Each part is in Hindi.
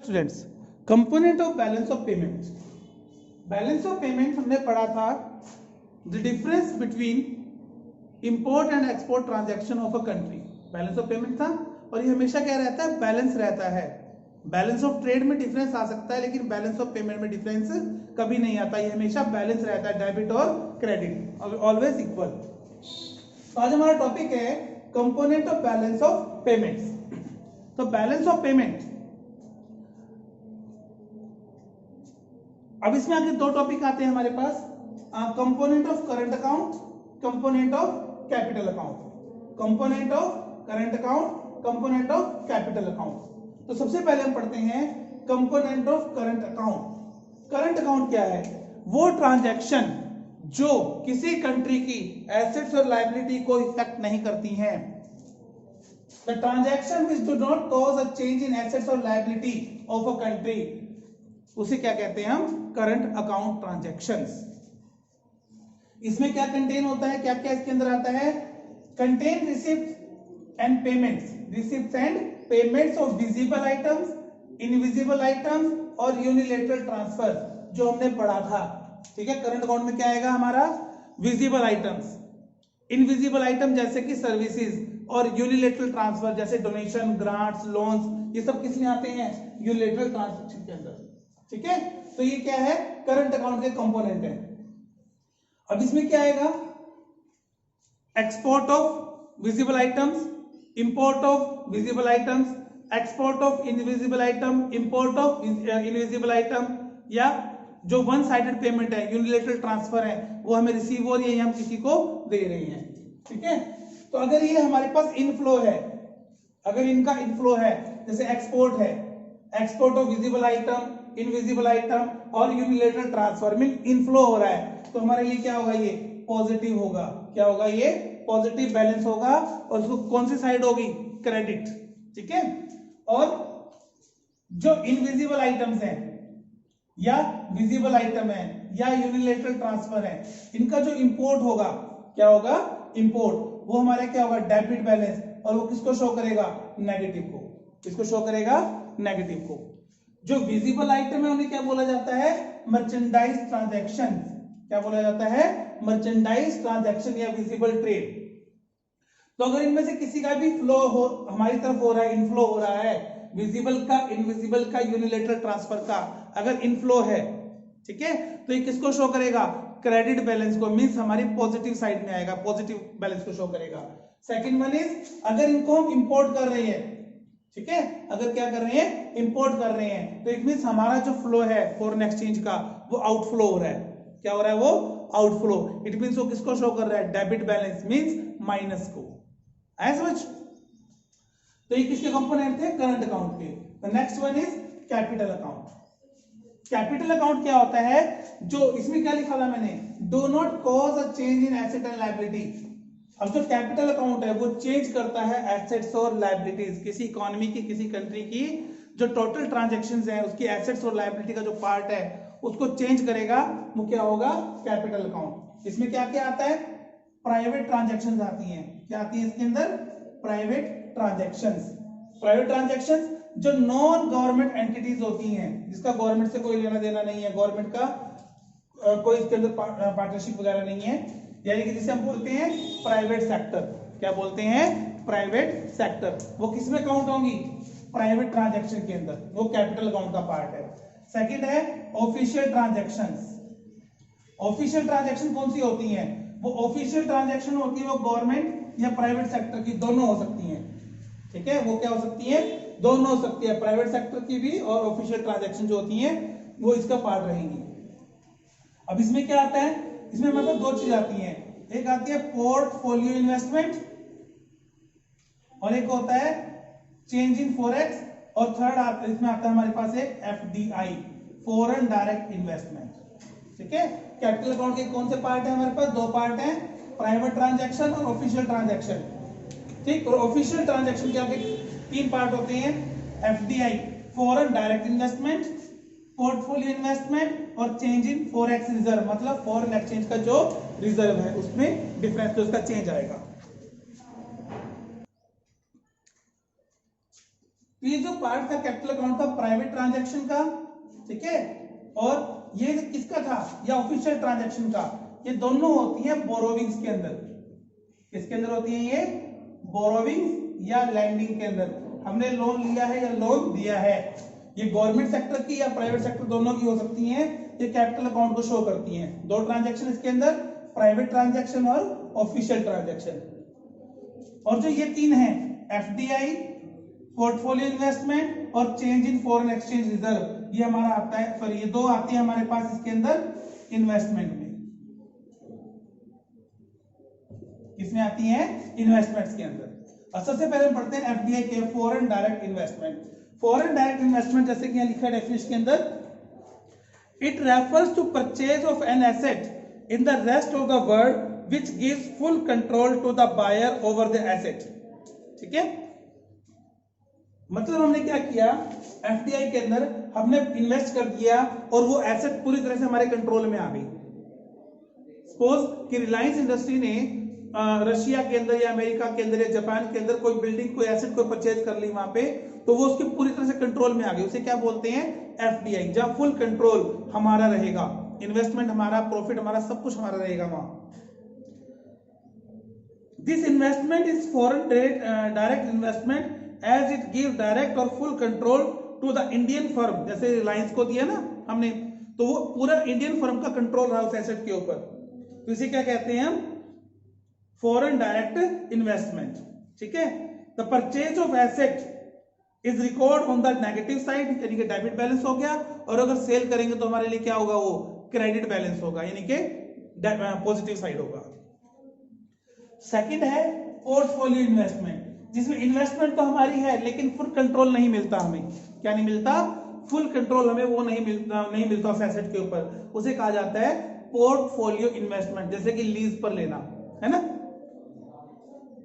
Students, component of balance of payment. Balance of payment हमने पढ़ा था the difference between import and export transaction of a country. Balance of payment था और ये हमेशा क्या रहता है, बैलेंस रहता है। बैलेंस ऑफ ट्रेड में डिफरेंस आ सकता है लेकिन बैलेंस ऑफ पेमेंट में डिफरेंस कभी नहीं आता, ये हमेशा बैलेंस रहता है, डेबिट और क्रेडिट ऑलवेज इक्वल। तो आज हमारा टॉपिक है component of balance of payments. तो बैलेंस ऑफ पेमेंट, अब इसमें आगे दो टॉपिक आते हैं हमारे पास, component of current account, component of capital account. Component of current account, component of capital account. तो सबसे पहले हम पढ़ते हैं component of current account. Current account क्या है? वो ट्रांजैक्शन जो किसी कंट्री की एसेट्स और लायबिलिटी को इफेक्ट नहीं करती हैं। The transaction which do not cause a change in assets और लायबिलिटी ऑफ अ कंट्री, उसे क्या कहते हैं हम? Current account transactions. इसमें क्या कंटेन होता है, क्या क्या इसके अंदर आता है? Contain receipt and payments, receipt and payments of visible items, invisible items और यूनिलेटरल ट्रांसफर, जो हमने पढ़ा था। ठीक है, करंट अकाउंट में क्या आएगा हमारा? विजिबल आइटम्स, इनविजिबल आइटम जैसे कि सर्विसेज, और यूनिलेटरल ट्रांसफर जैसे डोनेशन, ग्रांट्स, लोन्स, ये सब किस में आते हैं? यूनिलेटरल ट्रांसफर के अंदर। ठीक है, तो ये क्या है? करंट अकाउंट के कंपोनेंट है। अब इसमें क्या आएगा? Export of visible items, import of visible items, export of invisible item, import of invisible item, या जो वन साइडेड पेमेंट है, यूनिलेटरल ट्रांसफर है, वो हमें रिसीव हो रही है या हम किसी को दे रहे हैं। ठीक है, तो अगर ये हमारे पास इनफ्लो है, अगर इनका इनफ्लो है, जैसे एक्सपोर्ट है, export of visible item, invisible item और यूनिलेटरल ट्रांसफर में इनफ्लो हो रहा है, तो हमारे लिए क्या होगा? ये पॉजिटिव होगा। क्या होगा? ये पॉजिटिव बैलेंस होगा। और उसको कौन सी साइड होगी? क्रेडिट। ठीक है, और जो इनविजिबल आइटम्स हैं या विजिबल आइटम है या यूनिलेटरल ट्रांसफर है, इनका जो इंपोर्ट होगा, क्या होगा? इंपोर्ट, वो हमारे क्या होगा? Debit balance. और वो किसको शो करेगा? नेगेटिव को। किसको शो करेगा? नेगेटिव को। जो विजिबल आइटम है उन्हें क्या बोला जाता है? Merchandise transaction. क्या बोला जाता है? मर्चेंडाइज ट्रांजैक्शन या विजिबल ट्रेड। तो अगर इनमें से किसी का भी फ्लो हो हमारी तरफ हो रहा है, इनफ्लो हो रहा है, विजिबल का, इनविजिबल का, यूनिलेटरल ट्रांसफर का अगर इनफ्लो है, ठीक है, तो ये किसको शो करेगा? क्रेडिट बैलेंस को, मींस हमारी पॉजिटिव साइड में आएगा, पॉजिटिव बैलेंस को शो करेगा। सेकंड वन इज, अगर इनको हम इंपोर्ट कर रहे हैं, ठीक है, अगर क्या कर रहे हैं? इंपोर्ट कर रहे हैं, तो इट मींस हमारा जो फ्लो है फॉरेन एक्सचेंज का, वो आउटफ्लो हो रहा है। क्या हो रहा है? वो आउटफ्लो। इट मींस वो किसको शो कर रहा है? डेबिट बैलेंस, मींस माइनस को। आया समझ? तो ये किसके कंपोनेंट थे? करंट अकाउंट के। Next one is capital account. Capital account क्या होता है? जो इसमें क्या लिखा था मैंने? Do not cause a change in asset and liability. अब जो कैपिटल अकाउंट है वो चेंज करता है एसेट्स और लायबिलिटीज, किसी इकोनॉमी की, किसी कंट्री की जो टोटल ट्रांजैक्शंस है, उसकी एसेट्स और लायबिलिटी का जो पार्ट है उसको चेंज करेगा, वो क्या होगा? Capital account. इसमें क्या क्या आता है? प्राइवेट ट्रांजैक्शंस आती हैं। क्या आती है इसके अंदर? Private transactions. प्राइवेट ट्रांजैक्शंस जो नॉन गवर्नमेंट एंटिटीज होती हैं, जिसका गवर्नमेंट से कोई लेना देना नहीं है, गवर्नमेंट का कोई इसके अंदर पार्टनरशिप वगैरह नहीं है, यानी कि जिसे हम बोलते हैं प्राइवेट सेक्टर। क्या बोलते हैं? Private sector. वो किसमें काउंट होंगी? प्राइवेट ट्रांजैक्शन के अंदर। वो कैपिटल अकाउंट का पार्ट है। सेकंड है ऑफिशियल ट्रांजैक्शंस। ऑफिशियल ट्रांजैक्शन कौन सी होती हैं? वो ऑफिशियल ट्रांजैक्शन होती है वो गवर्नमेंट या प्राइवेट सेक्टर की, दोनों हो सकती हैं। ठीक है, वो क्या हो सकती है? दोनों हो सकती है, प्राइवेट सेक्टर की भी और ऑफिशियल ट्रांजैक्शन जो होती हैं वो इसका पार्ट रहेंगी। अब इसमें क्या आता है? इसमें मतलब दो चीज आती हैं, एक आती है पोर्टफोलियो इन्वेस्टमेंट और एक होता है चेंज इन फॉरेक्स, और थर्ड इसमें आता है हमारे पास एक एफडीआई, फॉरेन डायरेक्ट इन्वेस्टमेंट। ठीक है, कैपिटल अकाउंट के कौन से पार्ट है हमारे पास? दो पार्ट हैं, प्राइवेट ट्रांजैक्शन और ऑफिशियल ट्रांजैक्शन। ठीक, और ऑफिशियल ट्रांजैक्शन के आगे तीन पार्ट होते हैं, FDI, foreign direct investment, portfolio investment और चेंज इन फॉरेक्स रिजर्व, मतलब फॉरेन एक्सचेंज का जो रिजर्व है उसमें डिफरेंस, तो उसका चेंज आएगा। तो ये जो पार्ट था कैपिटल अकाउंट का प्राइवेट ट्रांजैक्शन का, ठीक है, और ये किसका था, या ऑफिशियल ट्रांजैक्शन का, ये दोनों होती है बोरोविंग्स के अंदर। किसके अंदर होती है ये, बोरोविंग्स या लैंडिंग के अंदर। हमने लोन लिया है या लोन दिया है, ये गवर्नमेंट सेक्टर की या प्राइवेट सेक्टर दोनों की हो सकती हैं, ये कैपिटल अकाउंट को शो करती हैं। दो ट्रांजैक्शन इसके अंदर, प्राइवेट ट्रांजैक्शन और ऑफिशियल ट्रांजैक्शन। और जो ये तीन है, एफडीआई, पोर्टफोलियो इन्वेस्टमेंट और change in foreign exchange reserve, ये हमारा आता है, सॉरी ये दो आती है हमारे पास इसके अंदर इन्वेस्टमेंट में। किसमें आती है, इन्वेस्टमेंट्स के अंदर। और सबसे पहले हम पढ़ते हैं एफडीआई के, foreign direct investment. Foreign direct investment जैसे कि यहां लिखा है डेफिनेशन के अंदर, it refers to purchase of an asset in the rest of the world which gives full control to the buyer over the asset. ठीक है, मतलब हमने क्या किया, एफडीआई के अंदर हमने इन्वेस्ट कर दिया और वो एसेट पूरी तरह से हमारे कंट्रोल में आ गई। सपोज कि रिलायंस इंडस्ट्री ने रशिया के अंदर या अमेरिका के अंदर या जापान के अंदर कोई बिल्डिंग, कोई एसेट को परचेज कर ली वहां पे, तो वो उसकी पूरी तरह से कंट्रोल में आ गई, उसे क्या बोलते हैं, एफडीआई, जहां फुल कंट्रोल हमारा रहेगा, इन्वेस्टमेंट हमारा, प्रॉफिट हमारा, सब कुछ हमारा रहेगा वहां। This investment is foreign direct investment as it give direct और full control to the Indian firm. जैसे रिलायंस को दिया ना हमने, तो वो पूरा इंडियन फर्म का कंट्रोल रहा उस एसेट के ऊपर, तो इसे क्या कहते हैं हम, फॉरेन डायरेक्ट इन्वेस्टमेंट। ठीक है, the purchase of asset is record on the negative side, यानी कि डेबिट बैलेंस हो गया, और अगर सेल करेंगे तो हमारे लिए क्या होगा, वो क्रेडिट बैलेंस होगा, यानी कि पॉजिटिव साइड होगा। सेकंड है पोर्टफोलियो इन्वेस्टमेंट, जिसमें इन्वेस्टमेंट तो हमारी है लेकिन फुल कंट्रोल नहीं मिलता हमें। क्या नहीं मिलता, फुल कंट्रोल हमें वो नहीं मिलता उस एसेट के ऊपर, उसे कहा जाता है पोर्टफोलियो इन्वेस्टमेंट। जैसे कि लीज पर लेना है ना।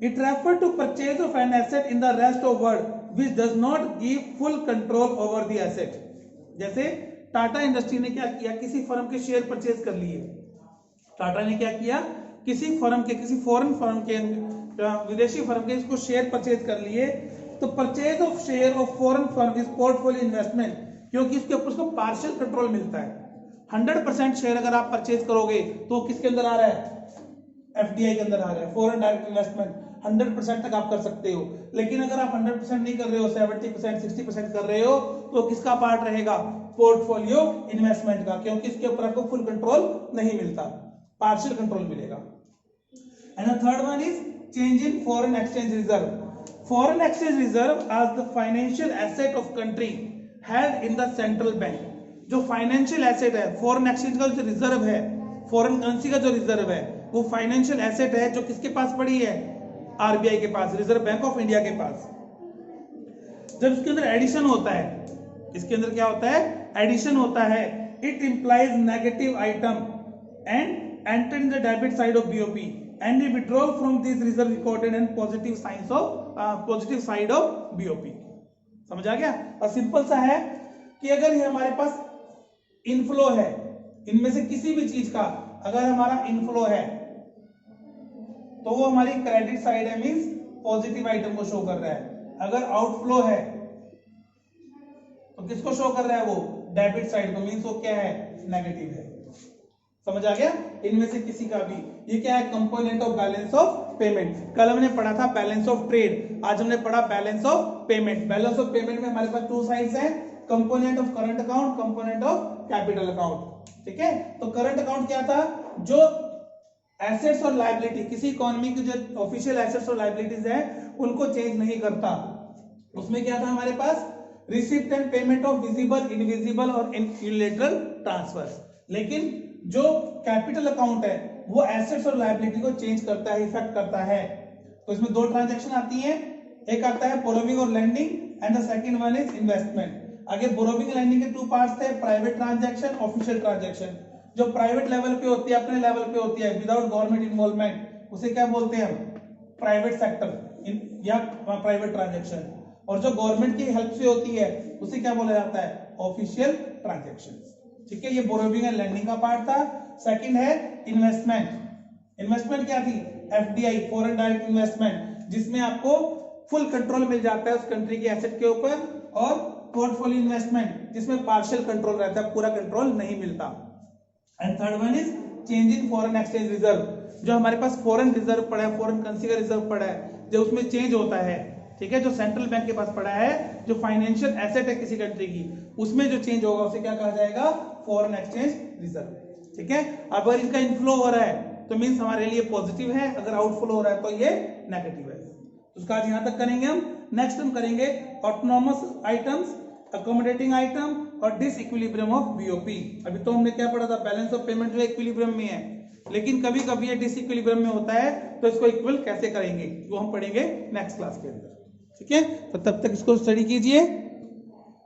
It refer to purchase of an asset in the rest of world which does not give full control over the asset। जैसे टाटा इंडस्ट्री ने क्या किया, किसी फर्म के शेयर परचेज कर लिए। टाटा ने क्या किया, किसी फर्म के, किसी फॉरेन फर्म के, विदेशी फर्म के इसको शेयर परचेज कर लिए, तो purchase of share of foreign firm is portfolio investment, क्योंकि इसके ऊपर उसको पार्शियल कंट्रोल मिलता है। 100% शेयर अगर आप परचेज करोगे तो किसके अंदर आ रहा है, एफडीआई के अंदर आ रहा है, फॉरेन डायरेक्ट इन्वेस्टमेंट। 100% तक आप कर सकते हो, लेकिन अगर आप 100% नहीं कर रहे हो, 70% 60% कर रहे हो, तो किसका पार्ट रहेगा, पोर्टफोलियो इन्वेस्टमेंट का, क्योंकि इसके ऊपर आपको फुल कंट्रोल नहीं मिलता, पार्शियल कंट्रोल मिलेगा। And the third one is change in foreign exchange reserve. Foreign exchange reserve as the financial asset of country held in the central bank. जो फाइनेंशियल एसेट है, फॉरेन एक्सचेंज का जो रिजर्व है, फॉरेन करेंसी का जो रिजर्व है, वो फाइनेंशियल एसेट है जो किसके पास पड़ी है, आरबीआई के पास, रिजर्व बैंक ऑफ इंडिया के पास। जब इसके अंदर एडिशन होता है, इसके अंदर क्या होता है, एडिशन होता है, it implies negative item and enter in the debit side of BOP and withdrawal from this reserve recorded and positive science of positive side of BOP. समझ आ गया। और सिंपल सा है कि अगर ये हमारे पास इनफ्लो है, इनमें से किसी भी चीज का अगर हमारा इनफ्लो है, तो वो हमारी क्रेडिट साइड है, मींस पॉजिटिव आइटम को शो कर रहा है। अगर आउटफ्लो है तो किसको शो कर रहा है, वो डेबिट साइड को, मींस वो क्या है, नेगेटिव है। समझ आ गया। इनमें से किसी का भी, ये क्या है, component of balance of payment. कल हमने पढ़ा था बैलेंस ऑफ ट्रेड, आज हमने पढ़ा balance of payment. Balance of payment में हमारे पास टू साइड्स हैं, component of current account, component of capital account. ठीक है, तो करंट अकाउंट क्या था, जो एसेट्स और लायबिलिटी, किसी इकोनॉमी की जो ऑफिशियल एसेट्स और लायबिलिटीज है उनको चेंज नहीं करता। उसमें क्या था हमारे पास, receipt and payment of visible, invisible और यूनिलैटरल ट्रांसफर्स। लेकिन जो कैपिटल अकाउंट है वो एसेट्स और लायबिलिटी को चेंज करता है, इफेक्ट करता है। तो इसमें दो ट्रांजैक्शन आती है, एक आता है बोरोविंग और lending and the second one is investment. आगे बोरोविंग लैंडिंग के टू पार्ट्स थे, प्राइवेट ट्रांजैक्शन, ऑफिशियल ट्रांजैक्शन। जो प्राइवेट लेवल पे होती है, अपने लेवल पे होती है, विदाउट गवर्नमेंट इन्वॉल्वमेंट, उसे क्या बोलते हैं हम, प्राइवेट सेक्टर या प्राइवेट ट्रांजैक्शन। और जो गवर्नमेंट की हेल्प से होती है उसे क्या बोला जाता है, ऑफिशियल ट्रांजैक्शन। ठीक है, ये बोरोविंग एंड लैंडिंग का पार्ट था। सेकंड है इन्वेस्टमेंट। इन्वेस्टमेंट क्या थी, एफडीआई, फॉरेन डायरेक्ट इन्वेस्टमेंट, जिसमें आपको फुल कंट्रोल मिल जाता है उस कंट्री के एसेट के ऊपर, और पोर्टफोलियो इन्वेस्टमेंट जिसमें पार्शियल कंट्रोल रहता है, पूरा कंट्रोल नहीं मिलता। And third one is change in foreign exchange reserve, जो हमारे पास फॉरेन रिजर्व पड़ा है, फॉरेन करेंसी का रिजर्व पड़ा है, जो उसमें चेंज होता है, ठीक है, जो सेंट्रल बैंक के पास पड़ा है, जो फाइनेंशियल एसेट है किसी कंट्री की, उसमें जो चेंज होगा उसे क्या कहा जाएगा, फॉरेन एक्सचेंज रिजर्व, ठीक है। अगर इनका इनफ्लो हो रहा है तो मीन्स हमारे लिए पॉजिटिव है, अगर आउटफ्लो हो रहा है तो ये नेगेटिव है। उसका आज यहां तक करेंगे हम। नेक्स्ट हम करेंगे ऑटोनॉमस आइटम्स, अकोमोडेटिंग आइटम और डिसइक्विलिब्रियम ऑफ बीओपी। अभी तो हमने क्या पढ़ा था, बैलेंस ऑफ पेमेंट जो इक्विलिब्रियम में है, लेकिन कभी कभी ये डिसइक्विलिब्रियम में होता है, तो इसको इक्वल कैसे करेंगे वो हम पढ़ेंगे नेक्स्ट क्लास के अंदर, ठीक है। तो तब तक इसको स्टडी कीजिए।